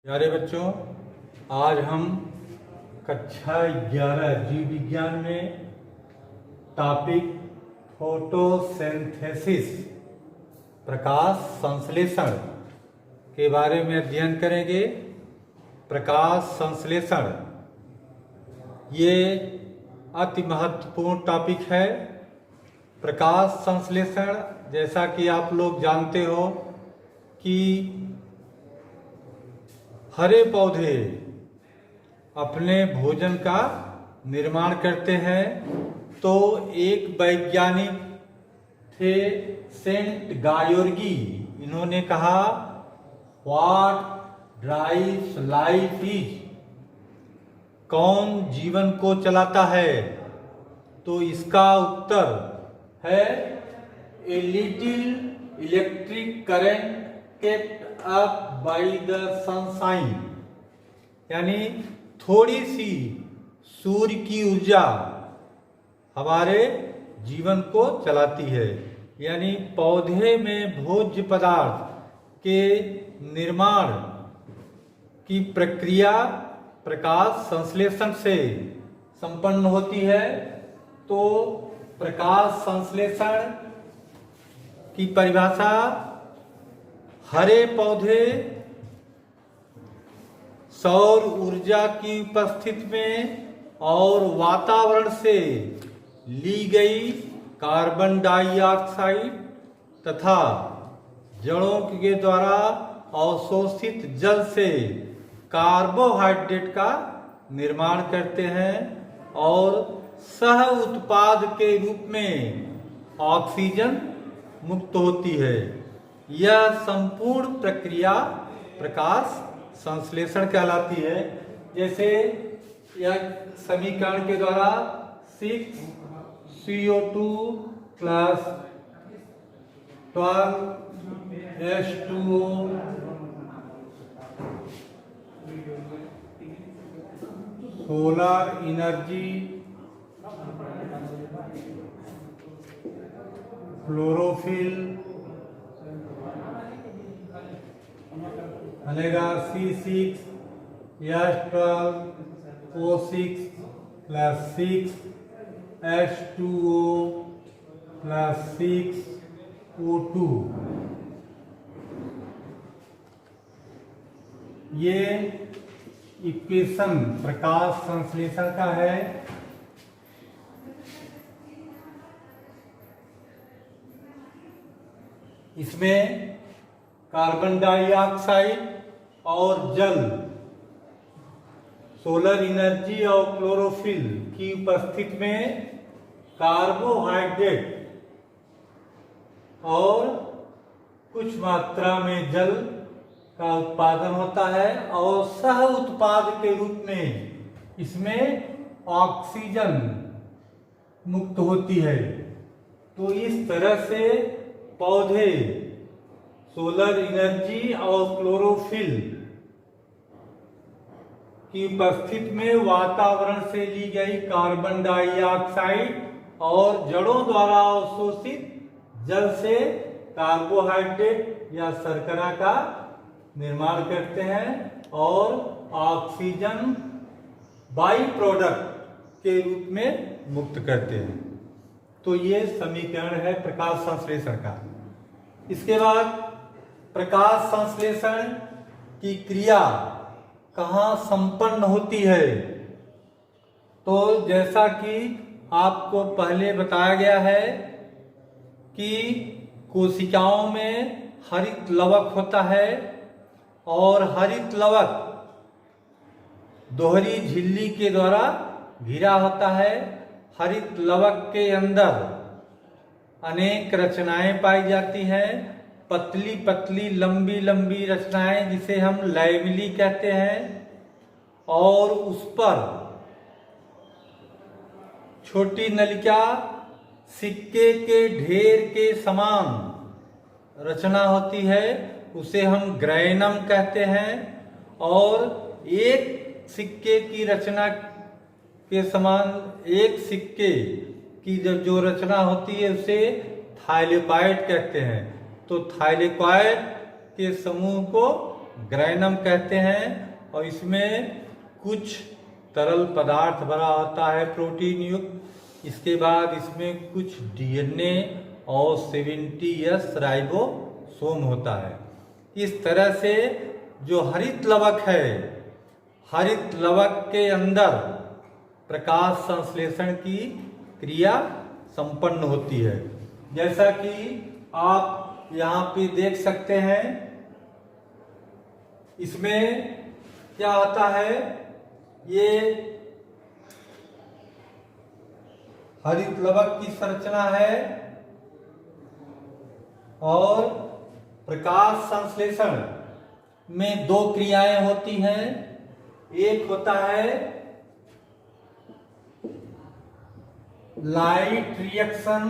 प्यारे बच्चों, आज हम कक्षा 11 जीव विज्ञान में टॉपिक फोटोसिंथेसिस प्रकाश संश्लेषण के बारे में अध्ययन करेंगे। प्रकाश संश्लेषण ये अति महत्वपूर्ण टॉपिक है। प्रकाश संश्लेषण, जैसा कि आप लोग जानते हो कि हरे पौधे अपने भोजन का निर्माण करते हैं, तो एक वैज्ञानिक थे सेंट गायोर्गी। इन्होंने कहा व्हाट ड्राइव्स लाइफ इज, कौन जीवन को चलाता है? तो इसका उत्तर है a little electric current kept up by the sunshine, यानी थोड़ी सी सूर्य की ऊर्जा हमारे जीवन को चलाती है। यानी पौधे में भोज्य पदार्थ के निर्माण की प्रक्रिया प्रकाश संश्लेषण से संपन्न होती है। तो प्रकाश संश्लेषण की परिभाषा: हरे पौधे सौर ऊर्जा की उपस्थिति में और वातावरण से ली गई कार्बन डाइऑक्साइड तथा जड़ों के द्वारा अवशोषित जल से कार्बोहाइड्रेट का निर्माण करते हैं और सह उत्पाद के रूप में ऑक्सीजन मुक्त होती है। यह संपूर्ण प्रक्रिया प्रकाश संश्लेषण कहलाती है। जैसे यह समीकरण के द्वारा 6CO2 plus 12H2O solar energy chlorophyll बनेगा C6H12O6 plus 6H2O plus 6O2। ये इक्वेशन प्रकाश संश्लेषण का है। इसमें कार्बन डाइऑक्साइड और जल, सोलर एनर्जी और क्लोरोफिल की उपस्थिति में कार्बोहाइड्रेट और कुछ मात्रा में जल का उत्पादन होता है और सह उत्पाद के रूप में इसमें ऑक्सीजन मुक्त होती है। तो इस तरह से पौधे सोलर एनर्जी और क्लोरोफिल की उपस्थिति में वातावरण से ली गई कार्बन डाइऑक्साइड और जड़ों द्वारा अवशोषित जल से कार्बोहाइड्रेट या शर्करा का निर्माण करते हैं और ऑक्सीजन बाई प्रोडक्ट के रूप में मुक्त करते हैं। तो ये समीकरण है प्रकाश संश्लेषण का। इसके बाद प्रकाश संश्लेषण की क्रिया कहाँ संपन्न होती है? तो जैसा कि आपको पहले बताया गया है कि कोशिकाओं में हरित लवक होता है और हरित लवक दोहरी झिल्ली के द्वारा घिरा होता है। हरित लवक के अंदर अनेक रचनाएं पाई जाती हैं, पतली पतली लंबी लंबी रचनाएं जिसे हम लैमेली कहते हैं, और उस पर छोटी नलिका सिक्के के ढेर के समान रचना होती है, उसे हम ग्रैनम कहते हैं। और एक सिक्के की रचना के समान एक सिक्के की जो रचना होती है उसे थाइलेकॉइड कहते हैं। तो थाइलेकॉइड के समूह को ग्रैनम कहते हैं और इसमें कुछ तरल पदार्थ भरा होता है प्रोटीन युक्त। इसके बाद इसमें कुछ डीएनए और 70S राइबोसोम होता है। इस तरह से जो हरित लवक है, हरित लवक के अंदर प्रकाश संश्लेषण की क्रिया संपन्न होती है। जैसा कि आप यहाँ पे देख सकते हैं, इसमें क्या होता है, ये हरित लवक की संरचना है और प्रकाश संश्लेषण में दो क्रियाएं होती हैं। एक होता है लाइट रिएक्शन,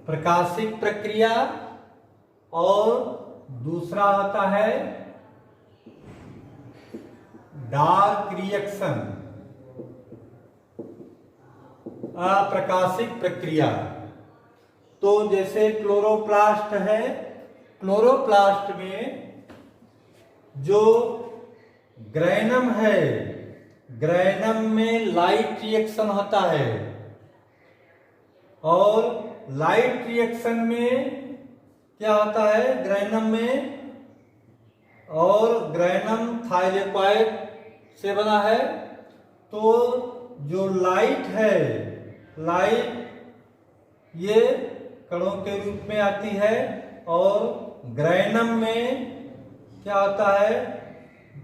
प्रकाशिक प्रक्रिया, और दूसरा होता है डार्क रिएक्शन, अप्रकाशिक प्रक्रिया। तो जैसे क्लोरोप्लास्ट है, क्लोरोप्लास्ट में जो ग्रैनम है, ग्रैनम में लाइट रिएक्शन होता है और लाइट रिएक्शन में क्या होता है ग्रैनम में, और ग्रैनम थाइलेकॉइड से बना है। तो जो लाइट है, लाइट ये कणों के रूप में आती है और ग्रैनम में क्या होता है,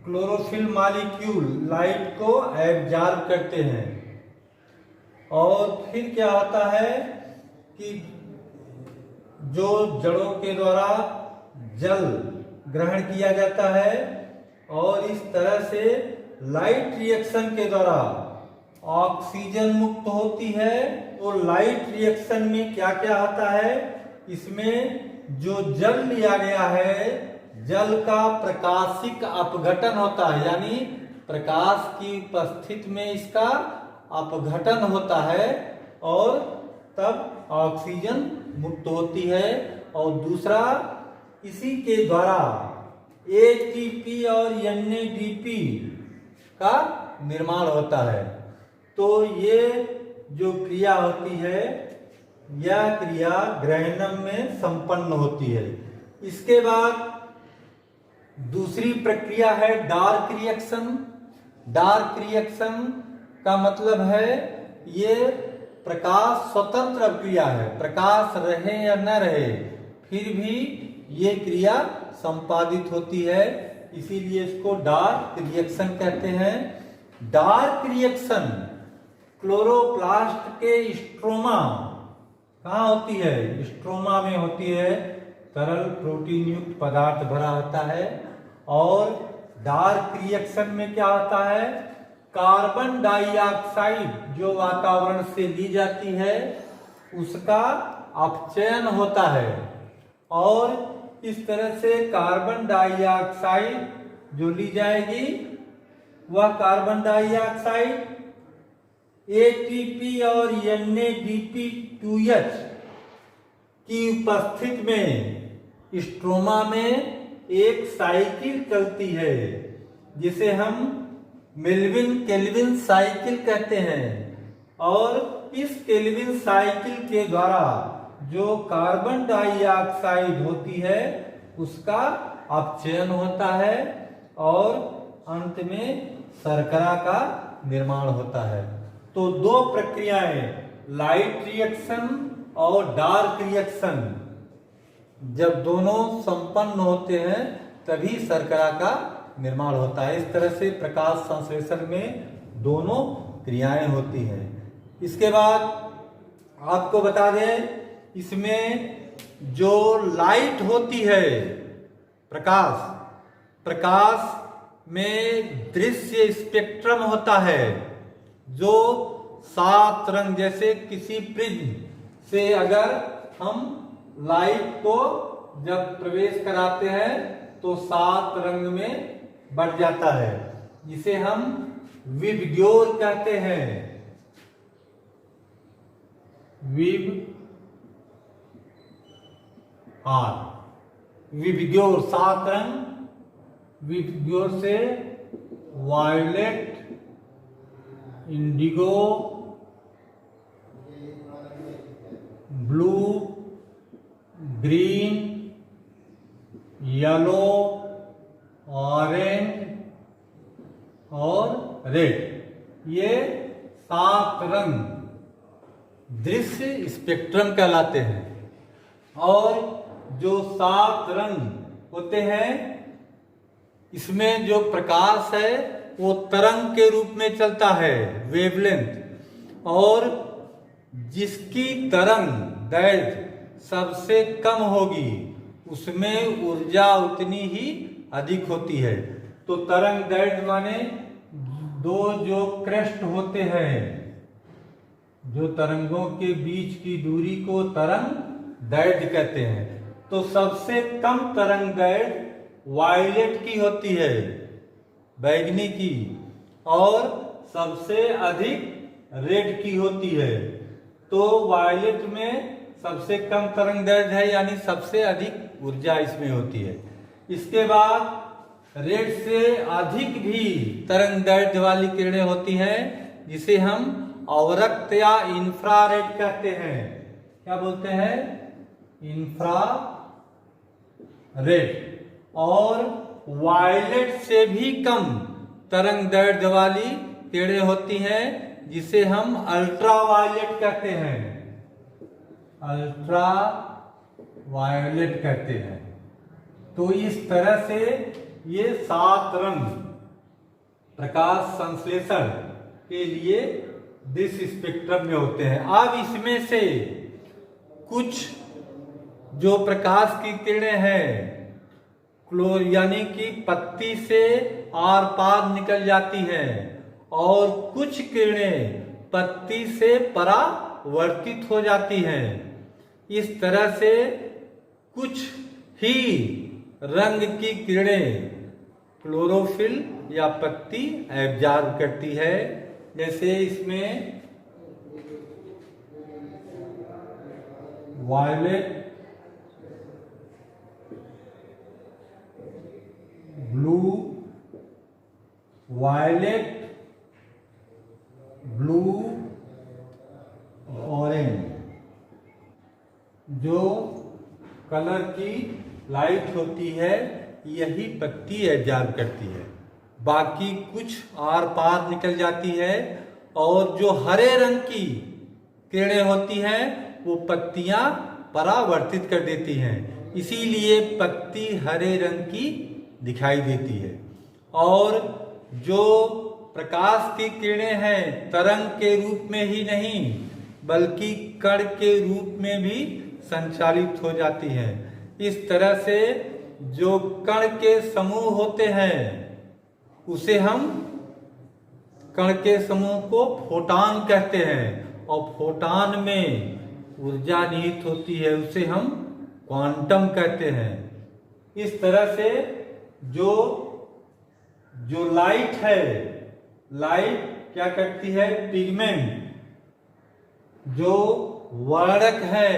क्लोरोफिल मॉलिक्यूल लाइट को एब्जॉर्ब करते हैं। और फिर क्या होता है कि जो जड़ों के द्वारा जल ग्रहण किया जाता है और इस तरह से लाइट रिएक्शन के द्वारा ऑक्सीजन मुक्त होती है। तो लाइट रिएक्शन में क्या क्या होता है, इसमें जो जल लिया गया है, जल का प्रकाशिक अपघटन होता है, यानी प्रकाश की उपस्थिति में इसका अपघटन होता है और तब ऑक्सीजन मुक्त होती है। और दूसरा, इसी के द्वारा एटीपी और एनएडीपी का निर्माण होता है। तो ये जो क्रिया होती है, यह क्रिया ग्रैनम में संपन्न होती है। इसके बाद दूसरी प्रक्रिया है डार्क रिएक्शन। डार्क रिएक्शन का मतलब है ये प्रकाश स्वतंत्र क्रिया है, प्रकाश रहे या न रहे फिर भी ये क्रिया संपादित होती है, इसीलिए इसको डार्क रिएक्शन कहते हैं। डार्क रिएक्शन क्लोरोप्लास्ट के स्ट्रोमा कहाँ होती है, स्ट्रोमा में होती है। तरल प्रोटीन युक्त पदार्थ भरा होता है। और डार्क रिएक्शन में क्या होता है, कार्बन डाइऑक्साइड जो वातावरण से ली जाती है उसका अपचयन होता है। और इस तरह से कार्बन डाइऑक्साइड जो ली जाएगी, वह कार्बन डाइऑक्साइड एटीपी और NADP2H की उपस्थिति में स्ट्रोमा में एक साइकिल चलती है जिसे हम मेल्विन केल्विन साइकिल कहते हैं। और इस केल्विन साइकिल के द्वारा जो कार्बन डाइऑक्साइड होती है उसका अपचयन होता है और अंत में शर्करा का निर्माण होता है। तो दो प्रक्रियाएं, लाइट रिएक्शन और डार्क रिएक्शन, जब दोनों संपन्न होते हैं तभी शर्करा का निर्माण होता है। इस तरह से प्रकाश संश्लेषण में दोनों क्रियाएं होती हैं। इसके बाद आपको बता दें, इसमें जो लाइट होती है, प्रकाश में दृश्य स्पेक्ट्रम होता है जो 7 रंग, जैसे किसी प्रिज्म से अगर हम लाइट को जब प्रवेश कराते हैं तो 7 रंग में बढ़ जाता है, जिसे हम विबग्योर कहते हैं। विबग्योर विबग्योर, 7 रंग, विबग्योर से violet, indigo, blue, green, yellow, orange और रेड, ये 7 रंग दृश्य स्पेक्ट्रम कहलाते हैं। और जो 7 रंग होते हैं, इसमें जो प्रकाश है वो तरंग के रूप में चलता है, वेवलेंथ, और जिसकी तरंग दैर्घ्य सबसे कम होगी उसमें ऊर्जा उतनी ही अधिक होती है। तो तरंग दैर्घ्य माने दो जो क्रेस्ट होते हैं, जो तरंगों के बीच की दूरी को तरंग दैर्घ्य कहते हैं। तो सबसे कम तरंग दैर्घ्य वायलेट की होती है, बैंगनी की, और सबसे अधिक रेड की होती है। तो वायलेट में सबसे कम तरंग दैर्घ्य है, यानी सबसे अधिक ऊर्जा इसमें होती है। इसके बाद रेड से अधिक भी तरंग दैर्घ्य वाली किरणें होती हैं, जिसे हम अवरक्त या इंफ्रारेड कहते हैं। क्या बोलते हैं? इंफ्रारेड। और वायलेट से भी कम तरंग दैर्घ्य वाली किरणें होती हैं, जिसे हम अल्ट्रा वायलेट कहते हैं। अल्ट्रा वायलेट कहते हैं। तो इस तरह से ये 7 रंग प्रकाश संश्लेषण के लिए दृश्य स्पेक्ट्रम में होते हैं। अब इसमें से कुछ जो प्रकाश की किरणें हैं, यानी कि पत्ती से आर पार निकल जाती हैं, और कुछ किरणें पत्ती से परावर्तित हो जाती हैं। इस तरह से कुछ ही रंग की किरणें क्लोरोफिल या पत्ती एब्जॉर्ब करती है। जैसे इसमें violet, blue, violet, blue, orange, जो कलर की लाइट होती है यही पत्ती एब्जॉर्ब करती है। बाकी कुछ आर पार निकल जाती है, और जो हरे रंग की किरणें होती हैं वो पत्तियां परावर्तित कर देती हैं। इसीलिए पत्ती हरे रंग की दिखाई देती है। और जो प्रकाश की किरणें हैं तरंग के रूप में ही नहीं बल्कि कण के रूप में भी संचालित हो जाती हैं। इस तरह से जो कण के समूह होते हैं उसे हम कण के समूह को फोटॉन कहते हैं, और फोटॉन में ऊर्जा निहित होती है, उसे हम क्वांटम कहते हैं। इस तरह से जो लाइट है, लाइट क्या करती है? पिगमेंट, जो वर्णक है,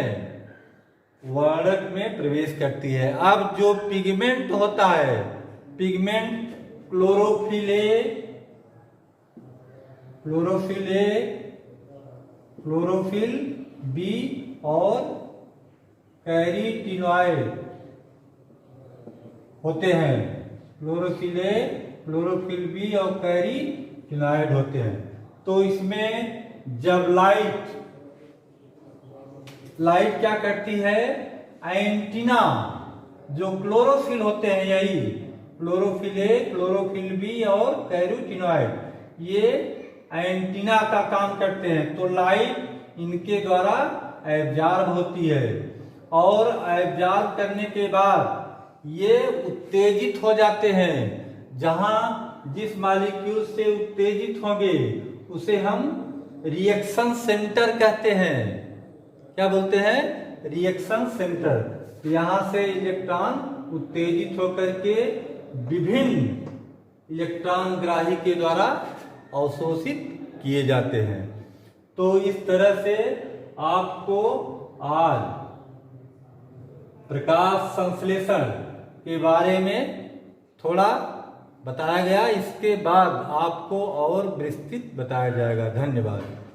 वर्णक में प्रवेश करती है। अब जो पिगमेंट होता है, pigment chlorophyll A, chlorophyll B और कैरोटीनॉइड होते हैं। क्लोरोफिल ए, क्लोरोफिल बी और कैरोटीनॉइड होते हैं। तो इसमें जब लाइट क्या करती है? एंटीना, जो क्लोरोफिल होते हैं, यही क्लोरोफिल ए, क्लोरोफिल बी और कैरोटीनॉइड, ये एंटीना का काम करते हैं। तो लाइट इनके द्वारा एब्जॉर्ब होती है, और एब्जॉर्ब करने के बाद ये उत्तेजित हो जाते हैं। जहां जिस मॉलिक्यूल से उत्तेजित होंगे उसे हम रिएक्शन सेंटर कहते हैं। क्या बोलते हैं? Reaction centre. यहां से इलेक्ट्रॉन उत्तेजित होकर के विभिन्न इलेक्ट्रॉन ग्राही के द्वारा अवशोषित किए जाते हैं। तो इस तरह से आपको आज प्रकाश संश्लेषण के बारे में थोड़ा बताया गया। इसके बाद आपको और विस्तृत बताया जाएगा। धन्यवाद।